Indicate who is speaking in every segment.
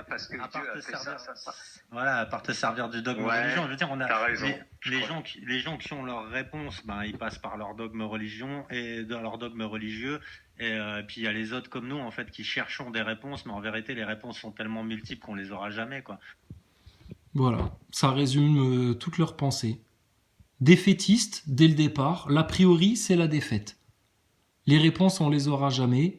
Speaker 1: ça parce que
Speaker 2: à part
Speaker 1: Dieu a
Speaker 2: te
Speaker 1: fait
Speaker 2: servir,
Speaker 1: ça.
Speaker 2: voilà, à part te servir du dogme
Speaker 1: Ouais,
Speaker 2: religion, je veux dire, on a
Speaker 1: t'as raison.
Speaker 2: les gens qui ont leur réponse, ben ils passent par leur dogme religion et dans leur dogme religieux, et puis il y a les autres comme nous en fait qui cherchons des réponses, mais en vérité les réponses sont tellement multiples qu'on les aura jamais, quoi.
Speaker 3: Voilà, ça résume toutes leurs pensées. Défaitistes, dès le départ, l'a priori, c'est la défaite. Les réponses, on les aura jamais.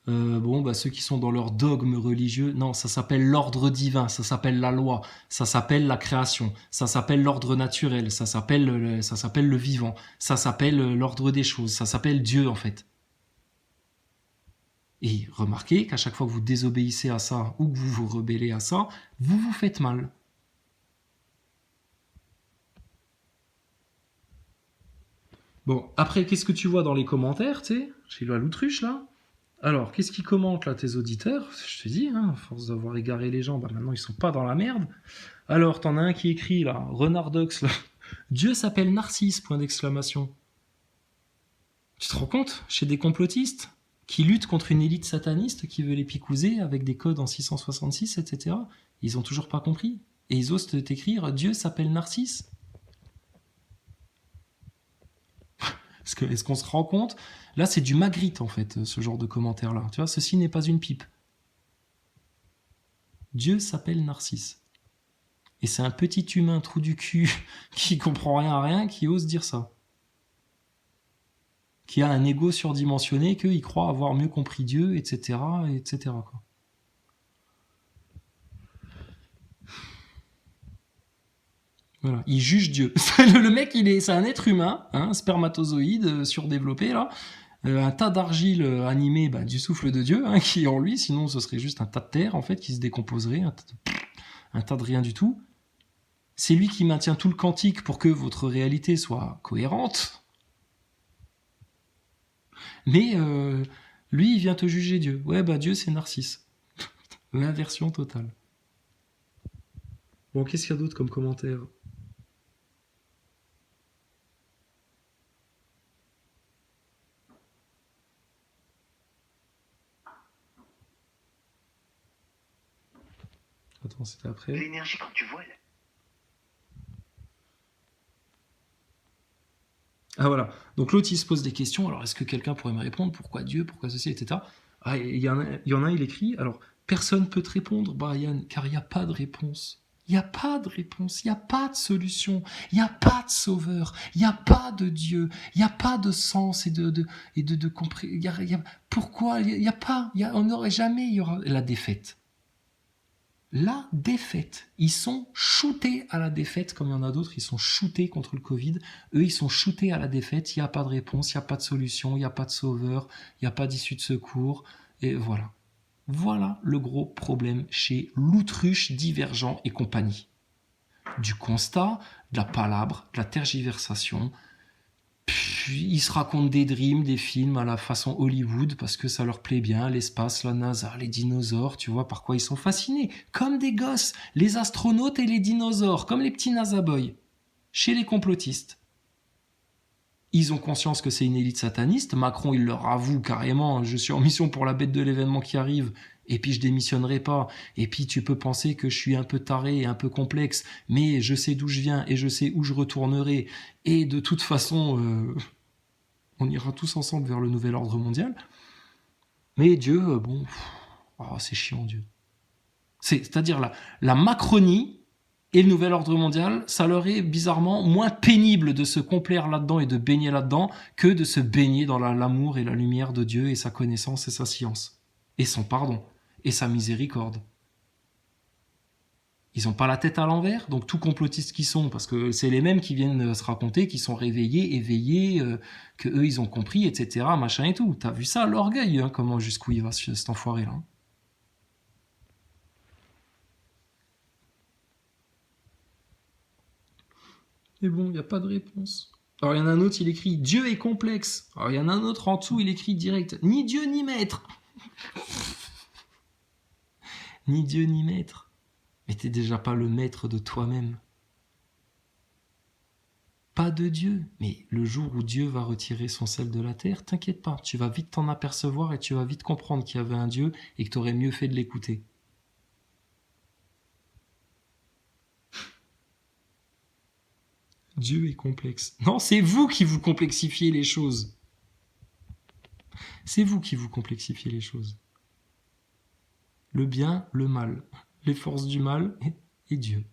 Speaker 3: Ceux qui sont dans leur dogme religieux, non, ça s'appelle l'ordre divin, ça s'appelle la loi, ça s'appelle la création, ça s'appelle l'ordre naturel, ça s'appelle le vivant, ça s'appelle l'ordre des choses, ça s'appelle Dieu en fait. Et remarquez qu'à chaque fois que vous désobéissez à ça ou que vous vous rebellez à ça, vous vous faites mal. Bon, après, qu'est-ce que tu vois dans les commentaires, tu sais, chez l'autruche, là? Alors, qu'est-ce qu'ils commentent, là, tes auditeurs? Je te dis, à force d'avoir égaré les gens, maintenant, ils sont pas dans la merde. Alors, t'en as un qui écrit, là, Renardox, là, Dieu s'appelle Narcisse, point d'exclamation. Tu te rends compte? Chez des complotistes qui luttent contre une élite sataniste qui veut les picouser avec des codes en 666, etc. Ils ont toujours pas compris. Et ils osent t'écrire, Dieu s'appelle Narcisse. Est-ce qu'on se rend compte? Là, c'est du Magritte, en fait, ce genre de commentaire-là. Tu vois, ceci n'est pas une pipe. Dieu s'appelle Narcisse. Et c'est un petit humain trou du cul qui comprend rien à rien qui ose dire ça. Qui a un ego surdimensionné, qu'il croit avoir mieux compris Dieu, etc., etc., quoi. Voilà. Il juge Dieu. Le mec, c'est un être humain, hein, spermatozoïde surdéveloppé, là. Un tas d'argile animée du souffle de Dieu, hein, qui est en lui, sinon ce serait juste un tas de terre, en fait, qui se décomposerait, un tas de rien du tout. C'est lui qui maintient tout le quantique pour que votre réalité soit cohérente. Mais lui, il vient te juger Dieu. Ouais, Dieu, c'est Narcisse. L'inversion totale. Bon, qu'est-ce qu'il y a d'autre comme commentaire? Attends, c'était après.
Speaker 1: L'énergie, quand tu vois,
Speaker 3: Ah voilà. Donc l'autre, il se pose des questions. Alors, est-ce que quelqu'un pourrait me répondre? Pourquoi Dieu? Pourquoi ceci, etc. Ah, il y en a un, il écrit. Alors, personne ne peut te répondre, Brian, car il n'y a pas de réponse. Il n'y a pas de réponse, il n'y a pas de solution, il n'y a pas de sauveur, il n'y a pas de Dieu, il n'y a pas de sens et de compréhension. Pourquoi? Il n'y a pas, on n'aurait jamais, il y aura la défaite. La défaite. Ils sont shootés à la défaite, comme il y en a d'autres, ils sont shootés contre le Covid. Eux, ils sont shootés à la défaite, il n'y a pas de réponse, il n'y a pas de solution, il n'y a pas de sauveur, il n'y a pas d'issue de secours, et voilà. Voilà le gros problème chez l'autruche, Divergent et compagnie. Du constat, de la palabre, de la tergiversation. Puis ils se racontent des dreams, des films à la façon Hollywood parce que ça leur plaît bien, l'espace, la NASA, les dinosaures, tu vois par quoi ils sont fascinés. Comme des gosses, les astronautes et les dinosaures, comme les petits NASA boys. Chez les complotistes. Ils ont conscience que c'est une élite sataniste. Macron, il leur avoue carrément, je suis en mission pour la bête de l'événement qui arrive, et puis je démissionnerai pas. Et puis tu peux penser que je suis un peu taré et un peu complexe, mais je sais d'où je viens et je sais où je retournerai. Et de toute façon, on ira tous ensemble vers le nouvel ordre mondial. Mais Dieu, c'est chiant Dieu. C'est-à-dire la Macronie et le nouvel ordre mondial, ça leur est bizarrement moins pénible de se complaire là-dedans et de baigner là-dedans que de se baigner dans l'amour et la lumière de Dieu et sa connaissance et sa science. Et son pardon. Et sa miséricorde. Ils n'ont pas la tête à l'envers, donc tout complotistes qu'ils sont, parce que c'est les mêmes qui viennent se raconter, qui sont réveillés, éveillés, que eux ils ont compris, etc., machin et tout. T'as vu ça, l'orgueil, hein, comment jusqu'où il va cet enfoiré-là. Mais bon, il n'y a pas de réponse. Alors il y en a un autre, il écrit « Dieu est complexe ». Alors il y en a un autre en dessous, il écrit direct « Ni Dieu ni maître ». Ni Dieu ni maître. Mais t'es déjà pas le maître de toi-même. Pas de Dieu. Mais le jour où Dieu va retirer son sel de la terre, t'inquiète pas, tu vas vite t'en apercevoir et tu vas vite comprendre qu'il y avait un Dieu et que t'aurais mieux fait de l'écouter. Dieu est complexe. Non, c'est vous qui vous complexifiez les choses. C'est vous qui vous complexifiez les choses. Le bien, le mal. Les forces du mal et Dieu.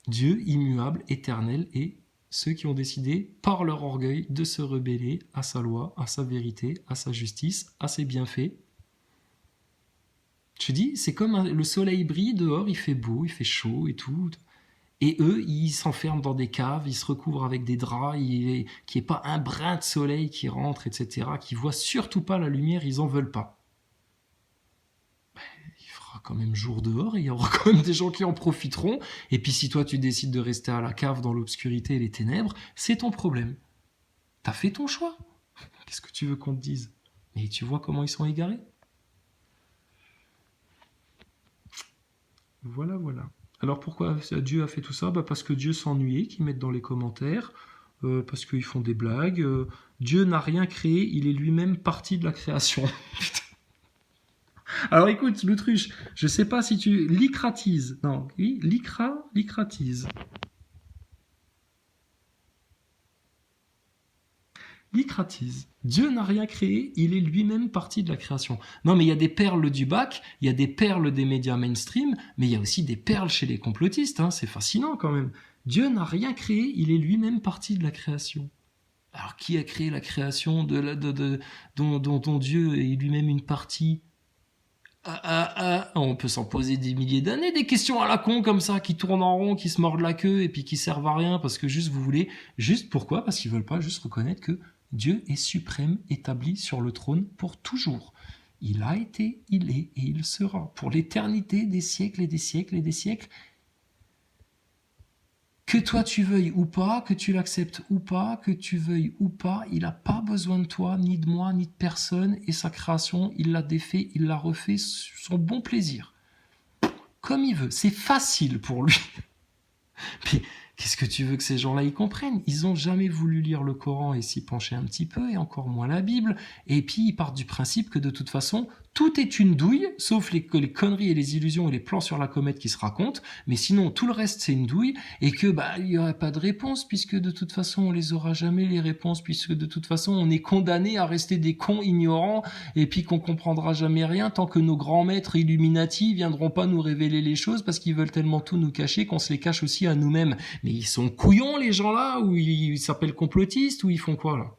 Speaker 3: Dieu, immuable, éternel, et ceux qui ont décidé, par leur orgueil, de se rebeller à sa loi, à sa vérité, à sa justice, à ses bienfaits. Je te dis, c'est comme le soleil brille dehors, il fait beau, il fait chaud et tout. Et eux, ils s'enferment dans des caves, ils se recouvrent avec des draps, qu'il n'y ait pas un brin de soleil qui rentre, etc., qui ne voient surtout pas la lumière, ils n'en veulent pas. Il fera quand même jour dehors, et il y aura quand même des gens qui en profiteront. Et puis si toi, tu décides de rester à la cave dans l'obscurité et les ténèbres, c'est ton problème. T'as fait ton choix. Qu'est-ce que tu veux qu'on te dise? Mais tu vois comment ils sont égarés? Voilà, voilà. Alors pourquoi Dieu a fait tout ça? Parce que Dieu s'ennuyait, qu'ils mettent dans les commentaires, parce qu'ils font des blagues. Dieu n'a rien créé, il est lui-même partie de la création. Alors écoute, l'autruche, je sais pas si tu licratises. Non, oui, licratise. Licratise. Dieu n'a rien créé, il est lui-même partie de la création. Non, mais il y a des perles du bac, il y a des perles des médias mainstream, mais il y a aussi des perles chez les complotistes, hein, c'est fascinant quand même. Dieu n'a rien créé, il est lui-même partie de la création. Alors qui a créé la création dont Dieu est lui-même une partie? On peut s'en poser des milliers d'années, des questions à la con comme ça, qui tournent en rond, qui se mordent la queue et puis qui servent à rien parce que juste vous voulez, juste pourquoi? Parce qu'ils veulent pas juste reconnaître que Dieu est suprême, établi sur le trône pour toujours. Il a été, il est et il sera pour l'éternité des siècles et des siècles et des siècles. Que toi tu veuilles ou pas, que tu l'acceptes ou pas, que tu veuilles ou pas, il n'a pas besoin de toi, ni de moi, ni de personne, et sa création, il l'a défait, il l'a refait, son bon plaisir. Comme il veut, c'est facile pour lui. Mais qu'est-ce que tu veux que ces gens-là y comprennent? Ils n'ont jamais voulu lire le Coran et s'y pencher un petit peu, et encore moins la Bible, et puis ils partent du principe que de toute façon, tout est une douille, sauf les conneries et les illusions et les plans sur la comète qui se racontent, mais sinon tout le reste c'est une douille, et que il n'y aurait pas de réponse, puisque de toute façon on les aura jamais les réponses, puisque de toute façon on est condamné à rester des cons ignorants, et puis qu'on comprendra jamais rien tant que nos grands maîtres Illuminati viendront pas nous révéler les choses, parce qu'ils veulent tellement tout nous cacher qu'on se les cache aussi à nous-mêmes. Mais ils sont couillons les gens là, ou ils s'appellent complotistes, ou ils font quoi là?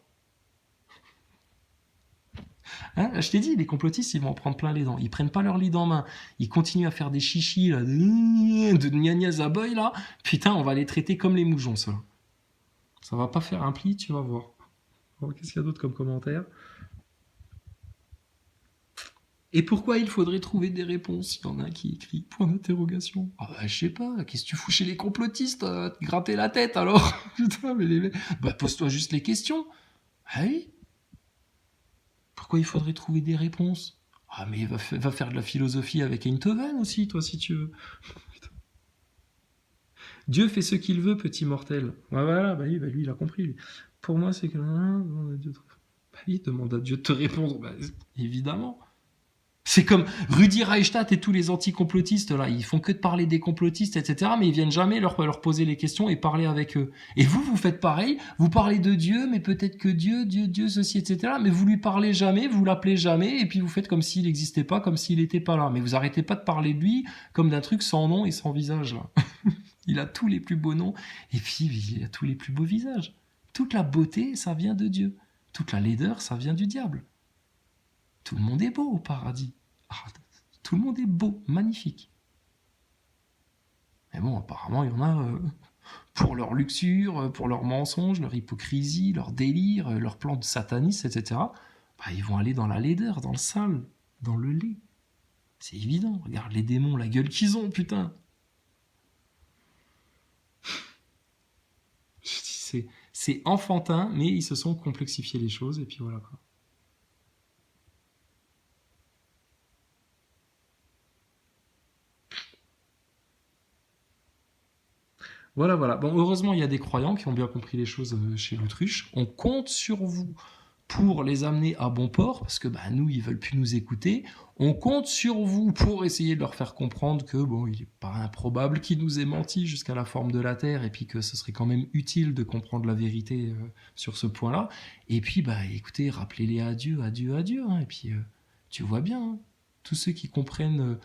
Speaker 3: Hein, je t'ai dit, les complotistes, ils vont en prendre plein les dents. Ils prennent pas leur lead en main. Ils continuent à faire des chichis, là, de gnagnas à boy, là. Putain, on va les traiter comme les moujons, ça. Ça va pas faire un pli, tu vas voir. Alors, qu'est-ce qu'il y a d'autre comme commentaire? Et pourquoi il faudrait trouver des réponses? Il y en a qui écrit point d'interrogation. Ah bah, je sais pas, qu'est-ce que tu fous chez les complotistes? Te gratter la tête alors? Putain, mais les mecs. Bah, pose-toi juste les questions. Ah oui? Pourquoi il faudrait trouver des réponses? Ah, mais va faire de la philosophie avec Einthoven aussi, toi, si tu veux. Dieu fait ce qu'il veut, petit mortel. Ouais, voilà, bah oui, bah lui, il a compris. Lui. Pour moi, c'est que. Bah oui, demande à Dieu de te répondre. Bah, évidemment. C'est comme Rudi Reichstadt et tous les anti-complotistes, là, ils font que de parler des complotistes, etc., mais ils viennent jamais leur poser les questions et parler avec eux. Et vous faites pareil, vous parlez de Dieu, mais peut-être que Dieu, ceci, etc., mais vous lui parlez jamais, vous l'appelez jamais, et puis vous faites comme s'il n'existait pas, comme s'il n'était pas là. Mais vous arrêtez pas de parler de lui comme d'un truc sans nom et sans visage, là. Il a tous les plus beaux noms, et puis il a tous les plus beaux visages. Toute la beauté, ça vient de Dieu. Toute la laideur, ça vient du diable. Tout le monde est beau au paradis. Ah, tout le monde est beau, magnifique. Mais bon, apparemment, il y en a pour leur luxure, pour leurs mensonges, leur hypocrisie, leur délire, leur plan de satanisme, etc. Bah, ils vont aller dans la laideur, dans le sale, dans le lait. C'est évident. Regarde les démons, la gueule qu'ils ont, putain. C'est enfantin, mais ils se sont complexifiés les choses, et puis voilà quoi. Voilà. Bon, heureusement, il y a des croyants qui ont bien compris les choses chez l'autruche. On compte sur vous pour les amener à bon port, parce que nous, ils veulent plus nous écouter. On compte sur vous pour essayer de leur faire comprendre que il n'est pas improbable qu'ils nous aient menti jusqu'à la forme de la Terre, et puis que ce serait quand même utile de comprendre la vérité sur ce point-là. Et puis, écoutez, rappelez-les à Dieu, hein, et puis tu vois bien, hein, tous ceux qui comprennent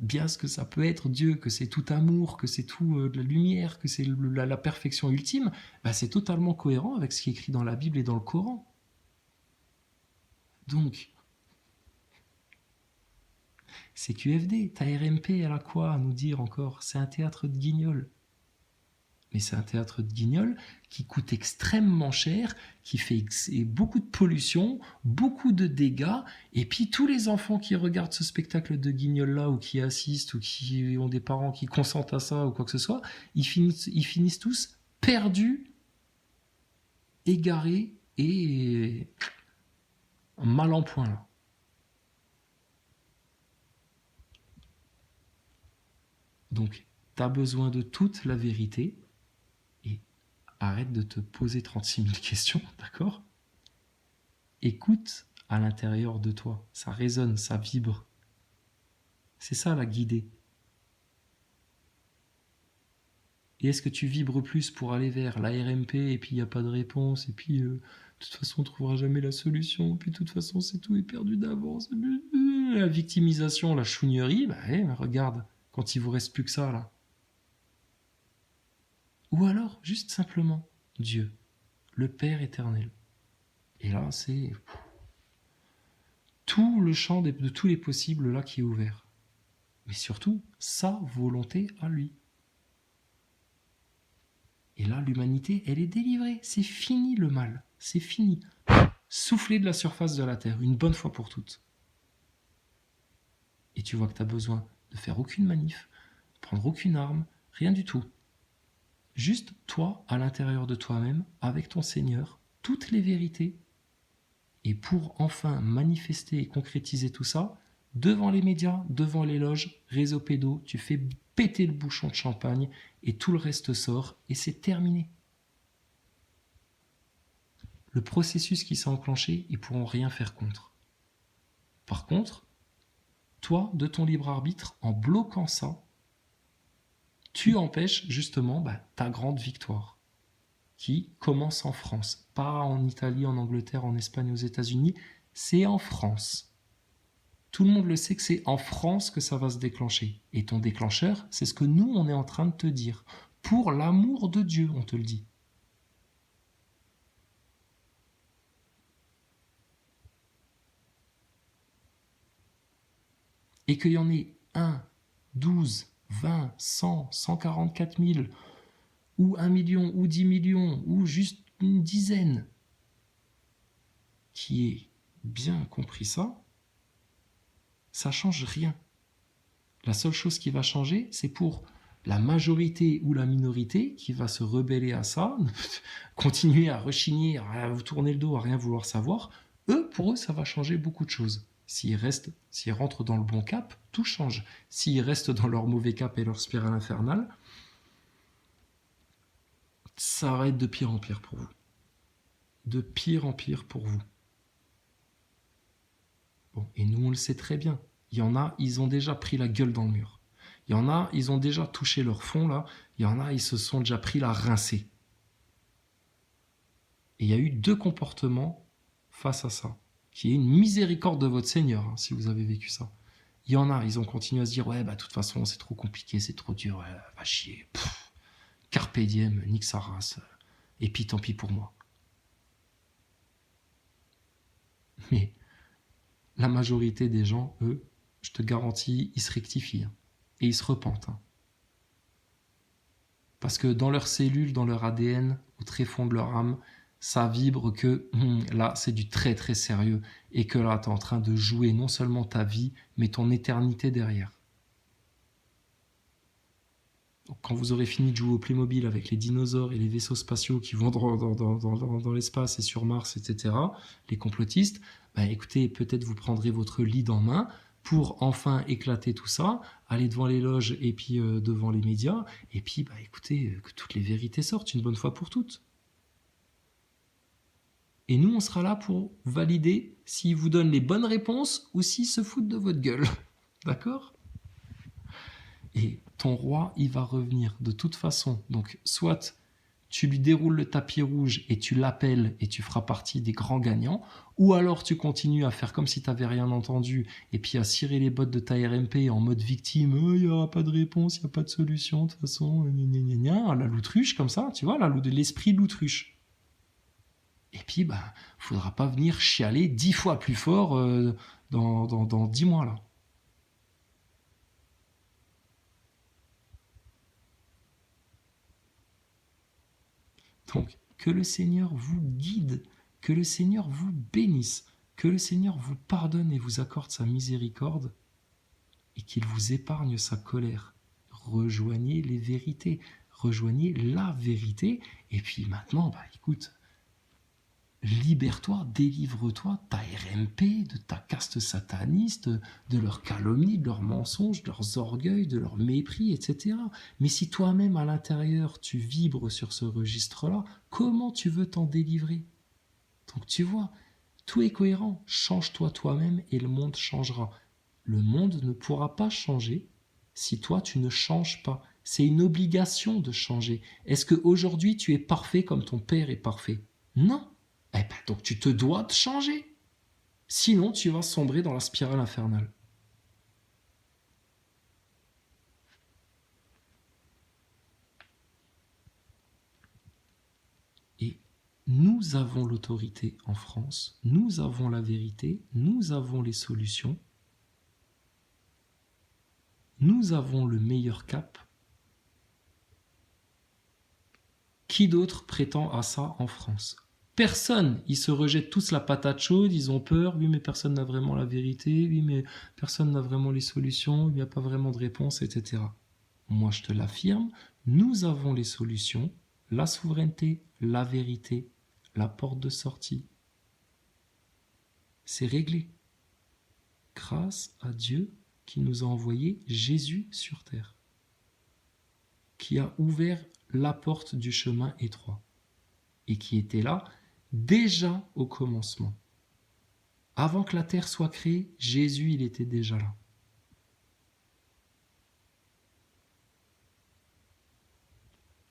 Speaker 3: bien ce que ça peut être Dieu, que c'est tout amour, que c'est tout de la lumière, que c'est la perfection ultime, c'est totalement cohérent avec ce qui est écrit dans la Bible et dans le Coran. Donc, c'est QFD, ta RMP, elle a quoi à nous dire encore? C'est un théâtre de guignol. Mais c'est un théâtre de guignol qui coûte extrêmement cher, qui fait beaucoup de pollution, beaucoup de dégâts, et puis tous les enfants qui regardent ce spectacle de guignol-là, ou qui assistent, ou qui ont des parents qui consentent à ça, ou quoi que ce soit, ils finissent tous perdus, égarés, et mal en point, là. Donc, t'as besoin de toute la vérité, et arrête de te poser 36 000 questions, d'accord? Écoute à l'intérieur de toi, ça résonne, ça vibre. C'est ça la guider. Et est-ce que tu vibres plus pour aller vers la RMP et puis il n'y a pas de réponse et puis de toute façon on ne trouvera jamais la solution, puis de toute façon c'est tout est perdu d'avance, la victimisation, la chougnerie, regarde, quand il vous reste plus que ça là. Ou alors juste simplement Dieu, le Père éternel. Et là c'est tout le champ de tous les possibles là qui est ouvert. Mais surtout, sa volonté à lui. Et là, l'humanité, elle est délivrée. C'est fini le mal. C'est fini. Souffler de la surface de la Terre, une bonne fois pour toutes. Et tu vois que tu as besoin de faire aucune manif, prendre aucune arme, rien du tout. Juste toi, à l'intérieur de toi-même, avec ton Seigneur, toutes les vérités. Et pour enfin manifester et concrétiser tout ça, devant les médias, devant les loges, réseaux pédos, tu fais péter le bouchon de champagne et tout le reste sort et c'est terminé. Le processus qui s'est enclenché, ils pourront rien faire contre. Par contre, toi, de ton libre arbitre, en bloquant ça, tu empêches justement ta grande victoire qui commence en France, pas en Italie, en Angleterre, en Espagne, aux États-Unis, c'est en France. Tout le monde le sait que c'est en France que ça va se déclencher. Et ton déclencheur, c'est ce que nous, on est en train de te dire. Pour l'amour de Dieu, on te le dit. Et qu'il y en ait 1, 12, 20, 100, 144 000, ou 1 million, ou 10 millions, ou juste une dizaine, qui ait bien compris ça, ça change rien. La seule chose qui va changer, c'est pour la majorité ou la minorité qui va se rebeller à ça, continuer à rechigner, à vous tourner le dos, à rien vouloir savoir. Pour eux, ça va changer beaucoup de choses. S'ils rentrent dans le bon cap, tout change. S'ils restent dans leur mauvais cap et leur spirale infernale, ça va être de pire en pire pour vous. De pire en pire pour vous. Bon, et nous, on le sait très bien. Il y en a, ils ont déjà pris la gueule dans le mur. Il y en a, ils ont déjà touché leur fond, là. Il y en a, ils se sont déjà pris la rincée. Et il y a eu 2 comportements face à ça, qui est une miséricorde de votre Seigneur, hein, si vous avez vécu ça. Il y en a, ils ont continué à se dire, de toute façon, c'est trop compliqué, c'est trop dur, va chier. Carpe diem, nique sa race. Et puis, tant pis pour moi. Mais la majorité des gens, eux, je te garantis, ils se rectifient. Hein, et ils se repentent. Hein. Parce que dans leurs cellules, dans leur ADN, au très fond de leur âme, ça vibre que là, c'est du très très sérieux. Et que là, tu es en train de jouer non seulement ta vie, mais ton éternité derrière. Donc, quand vous aurez fini de jouer au Playmobil avec les dinosaures et les vaisseaux spatiaux qui vont dans l'espace et sur Mars, etc., les complotistes, écoutez, peut-être vous prendrez votre lead en main pour enfin éclater tout ça, aller devant les loges et puis devant les médias, et puis écoutez, que toutes les vérités sortent une bonne fois pour toutes. Et nous, on sera là pour valider s'ils vous donnent les bonnes réponses ou s'ils se foutent de votre gueule. D'accord ? Et ton roi, il va revenir de toute façon. Donc, soit tu lui déroules le tapis rouge et tu l'appelles et tu feras partie des grands gagnants, ou alors tu continues à faire comme si tu n'avais rien entendu et puis à cirer les bottes de ta RMP en mode victime, il n'y aura pas de réponse, il n'y a pas de solution, de toute façon, à la loutruche comme ça, tu vois, l'esprit loutruche. Et puis, faudra pas venir chialer 10 fois plus fort dans 10 mois là. Donc, que le Seigneur vous guide, que le Seigneur vous bénisse, que le Seigneur vous pardonne et vous accorde sa miséricorde, et qu'il vous épargne sa colère. Rejoignez les vérités, rejoignez la vérité, et puis maintenant, écoute, libère-toi, délivre-toi ta RMP, de ta caste sataniste, de leurs calomnies, de leurs mensonges, de leurs orgueils, de leur mépris, etc. Mais si toi-même à l'intérieur tu vibres sur ce registre-là, comment tu veux t'en délivrer ? Donc tu vois, tout est cohérent. Change-toi toi-même et le monde changera. Le monde ne pourra pas changer si toi tu ne changes pas. C'est une obligation de changer. Est-ce qu'aujourd'hui tu es parfait comme ton père est parfait ? Non. Donc tu te dois de changer. Sinon, tu vas sombrer dans la spirale infernale. Et nous avons l'autorité en France, nous avons la vérité, nous avons les solutions, nous avons le meilleur cap. Qui d'autre prétend à ça en France ? Personne, ils se rejettent tous la patate chaude, ils ont peur, oui mais personne n'a vraiment la vérité, oui mais personne n'a vraiment les solutions, il n'y a pas vraiment de réponse, etc. Moi je te l'affirme, nous avons les solutions, la souveraineté, la vérité, la porte de sortie. C'est réglé. Grâce à Dieu qui nous a envoyé Jésus sur terre, qui a ouvert la porte du chemin étroit et qui était là déjà au commencement. Avant que la terre soit créée, Jésus, il était déjà là.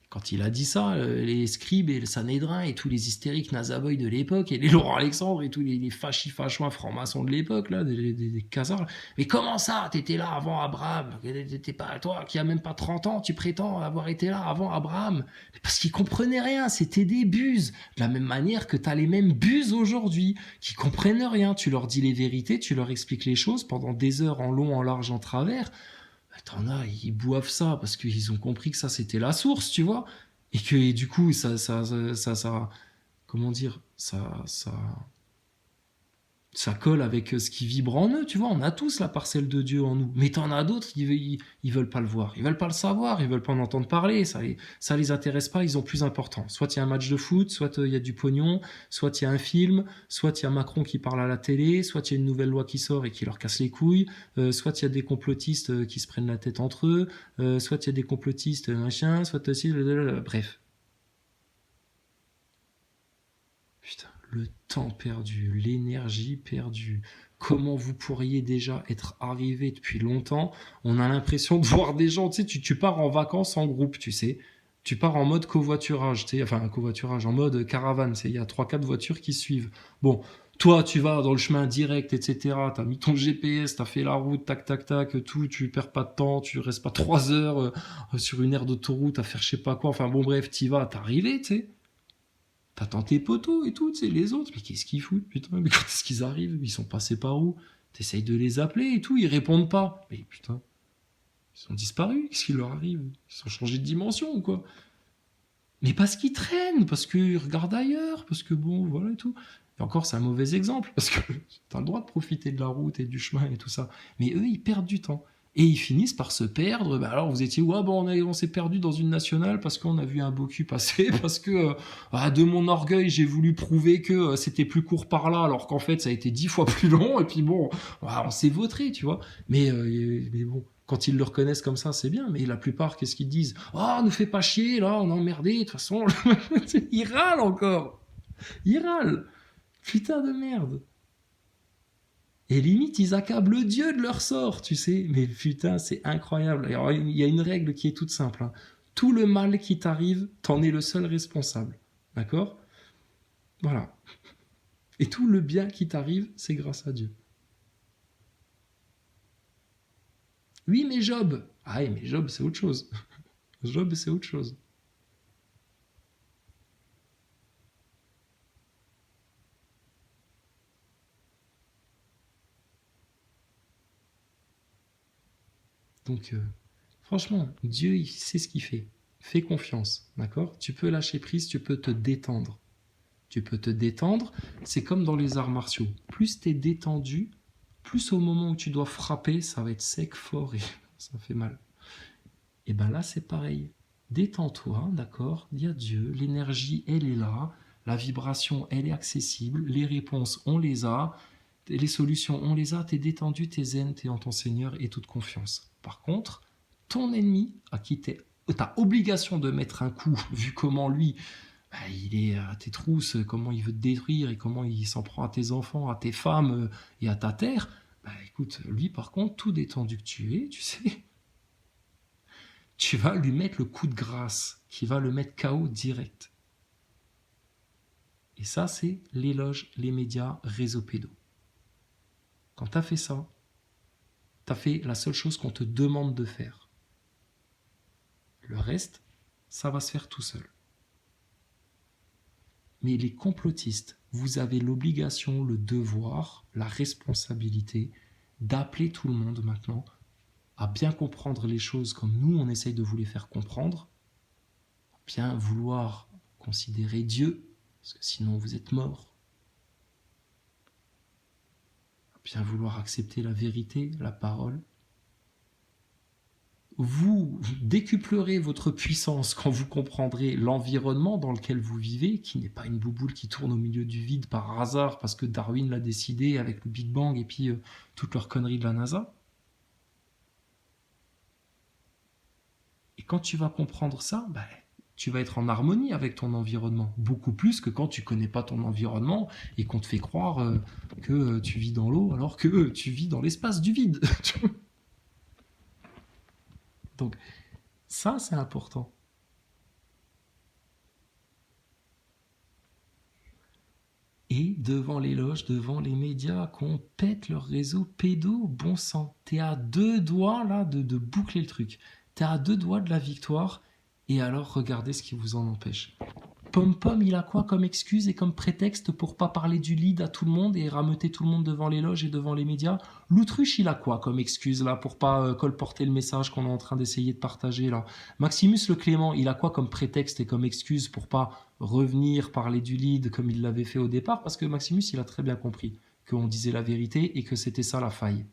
Speaker 3: Quand il a dit ça, les scribes et le Sanhédrin et tous les hystériques nazaboys de l'époque et les Laurent Alexandre et tous les fachouins francs-maçons de l'époque, là, des casards, mais comment ça, t'étais là avant Abraham ? T'étais pas, toi qui a même pas 30 ans, tu prétends avoir été là avant Abraham ? Parce qu'ils comprenaient rien, c'était des buses. De la même manière que t'as les mêmes buses aujourd'hui, qui comprennent rien. Tu leur dis les vérités, tu leur expliques les choses pendant des heures en long, en large, en travers. T'en as, ils boivent ça parce qu'ils ont compris que ça c'était la source, tu vois, et que du coup ça comment dire, ça colle avec ce qui vibre en eux, tu vois. On a tous la parcelle de Dieu en nous, mais t'en as d'autres ils veulent pas le voir, ils veulent pas le savoir, ils veulent pas en entendre parler, ça les intéresse pas, ils ont plus important. Soit il y a un match de foot, soit il y a du pognon, soit il y a un film, soit il y a Macron qui parle à la télé, soit il y a une nouvelle loi qui sort et qui leur casse les couilles, soit il y a des complotistes qui se prennent la tête entre eux, soit il y a des complotistes machin, soit aussi bref. Putain, le temps perdu, l'énergie perdue. Comment vous pourriez déjà être arrivé depuis longtemps ? On a l'impression de voir des gens, tu sais, tu pars en vacances en groupe, tu sais. Tu pars en mode covoiturage, tu sais, enfin covoiturage, en mode caravane, il y a 3-4 voitures qui suivent. Bon, toi, tu vas dans le chemin direct, etc. T'as mis ton GPS, t'as fait la route, tac, tac, tac, tout, tu perds pas de temps, tu restes pas 3 heures sur une aire d'autoroute à faire je sais pas quoi. Enfin bon, bref, t'y vas, t'es arrivé, tu sais. T'attends tes potos et tout, tu sais, les autres, mais qu'est-ce qu'ils foutent, putain, mais quand est-ce qu'ils arrivent ? Ils sont passés par où ? T'essayes de les appeler et tout, ils répondent pas. Mais putain, ils ont disparu, qu'est-ce qui leur arrive ? Ils ont changé de dimension ou quoi ? Mais parce qu'ils traînent, parce qu'ils regardent ailleurs, parce que bon, voilà et tout. Et encore, c'est un mauvais exemple, parce que t'as le droit de profiter de la route et du chemin et tout ça. Mais eux, ils perdent du temps. Et ils finissent par se perdre. Ben alors vous étiez, ouais, bon, on s'est perdu dans une nationale parce qu'on a vu un beau cul passer, parce que de mon orgueil, j'ai voulu prouver que c'était plus court par là, alors qu'en fait, ça a été 10 fois plus long. Et puis bon, on s'est vautré, tu vois. Mais bon, quand ils le reconnaissent comme ça, c'est bien. Mais la plupart, qu'est-ce qu'ils disent ? Oh, nous fait pas chier, là, on est emmerdé, de toute façon. Ils râlent encore. Ils râlent. Putain de merde. Et limite, ils accablent Dieu de leur sort, tu sais. Mais putain, c'est incroyable. Alors, il y a une règle qui est toute simple, hein. Tout le mal qui t'arrive, t'en es le seul responsable. D'accord? Voilà. Et tout le bien qui t'arrive, c'est grâce à Dieu. Oui, mais Job. Ah, oui, mais Job, c'est autre chose. Job, c'est autre chose. Donc, franchement, Dieu, il sait ce qu'il fait. Fais confiance, d'accord? Tu peux lâcher prise, tu peux te détendre. Tu peux te détendre, c'est comme dans les arts martiaux. Plus tu es détendu, plus au moment où tu dois frapper, ça va être sec, fort et ça fait mal. Et bien là, c'est pareil. Détends-toi, d'accord? Dis à Dieu, l'énergie, elle est là, la vibration, elle est accessible, les réponses, on les a, les solutions, on les a, t'es détendu, t'es zen, t'es en ton Seigneur et toute confiance. Par contre, ton ennemi, à qui t'as obligation de mettre un coup, vu comment lui, il est à tes trousses, comment il veut te détruire et comment il s'en prend à tes enfants, à tes femmes et à ta terre, écoute, lui par contre, tout détendu que tu es, tu sais, tu vas lui mettre le coup de grâce qui va le mettre KO direct. Et ça, c'est l'éloge, les médias, réseau pédo. Quand tu as fait ça, tu as fait la seule chose qu'on te demande de faire. Le reste, ça va se faire tout seul. Mais les complotistes, vous avez l'obligation, le devoir, la responsabilité d'appeler tout le monde maintenant à bien comprendre les choses comme nous, on essaye de vous les faire comprendre, à bien vouloir considérer Dieu, parce que sinon vous êtes mort, à bien vouloir accepter la vérité, la parole. Vous décuplerez votre puissance quand vous comprendrez l'environnement dans lequel vous vivez, qui n'est pas une bouboule qui tourne au milieu du vide par hasard parce que Darwin l'a décidé avec le Big Bang et puis toute leur connerie de la NASA. Et quand tu vas comprendre ça, tu vas être en harmonie avec ton environnement, beaucoup plus que quand tu connais pas ton environnement et qu'on te fait croire que tu vis dans l'eau alors que tu vis dans l'espace du vide. Donc ça, c'est important. Et devant les loges, devant les médias, qu'on pète leur réseau pédo, bon sang. T'es à 2 doigts là de boucler le truc. T'es à 2 doigts de la victoire. Et alors, regardez ce qui vous en empêche. Pom-Pom, il a quoi comme excuse et comme prétexte pour pas parler du lead à tout le monde et rameuter tout le monde devant les loges et devant les médias? L'Autruche, il a quoi comme excuse là pour pas colporter le message qu'on est en train d'essayer de partager là? Maximus le Clément, il a quoi comme prétexte et comme excuse pour pas revenir parler du lead comme il l'avait fait au départ? Parce que Maximus, il a très bien compris qu'on disait la vérité et que c'était ça la faille.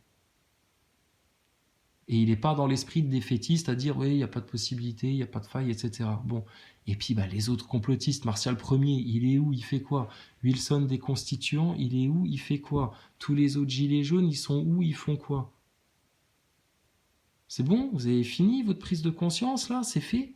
Speaker 3: Et il n'est pas dans l'esprit de défaitiste à dire oui, il n'y a pas de possibilité, il n'y a pas de faille, etc. Bon. Et puis les autres complotistes, Martial Ier, il est où, il fait quoi? Wilson des Constituants, il est où, il fait quoi? Tous les autres gilets jaunes, ils sont où, ils font quoi? C'est bon? Vous avez fini votre prise de conscience là? C'est fait?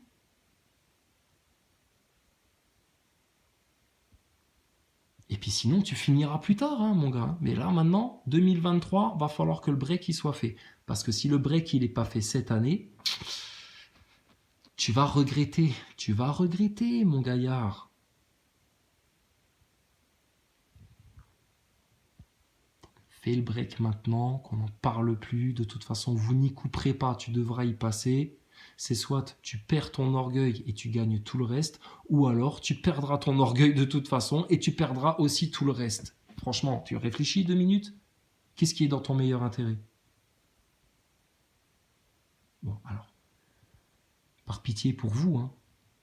Speaker 3: Et puis sinon, tu finiras plus tard, hein, mon gars. Mais là, maintenant, 2023, va falloir que le break il soit fait. Parce que si le break il n'est pas fait cette année, tu vas regretter, mon gaillard. Fais le break maintenant, qu'on n'en parle plus. De toute façon, vous n'y couperez pas, tu devras y passer. C'est soit tu perds ton orgueil et tu gagnes tout le reste, ou alors tu perdras ton orgueil de toute façon et tu perdras aussi tout le reste. Franchement, tu réfléchis 2 minutes? Qu'est-ce qui est dans ton meilleur intérêt? Bon, alors, par pitié pour vous, hein,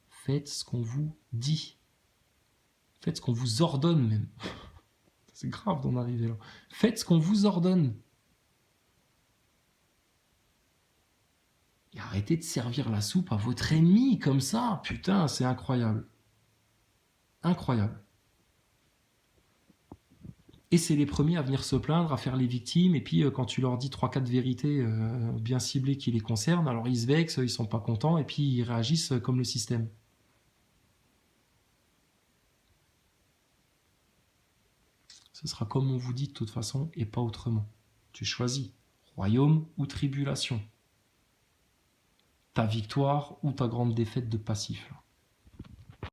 Speaker 3: faites ce qu'on vous dit. Faites ce qu'on vous ordonne même. C'est grave d'en arriver là. Faites ce qu'on vous ordonne. Et arrêtez de servir la soupe à votre ennemi comme ça. Putain, c'est incroyable. Incroyable. Et c'est les premiers à venir se plaindre, à faire les victimes. Et puis quand tu leur dis 3-4 vérités bien ciblées qui les concernent, alors ils se vexent, ils sont pas contents et puis ils réagissent comme le système. ce sera comme on vous dit de toute façon et pas autrement. Tu choisis royaume ou tribulation. Ta victoire ou ta grande défaite de passif. Là.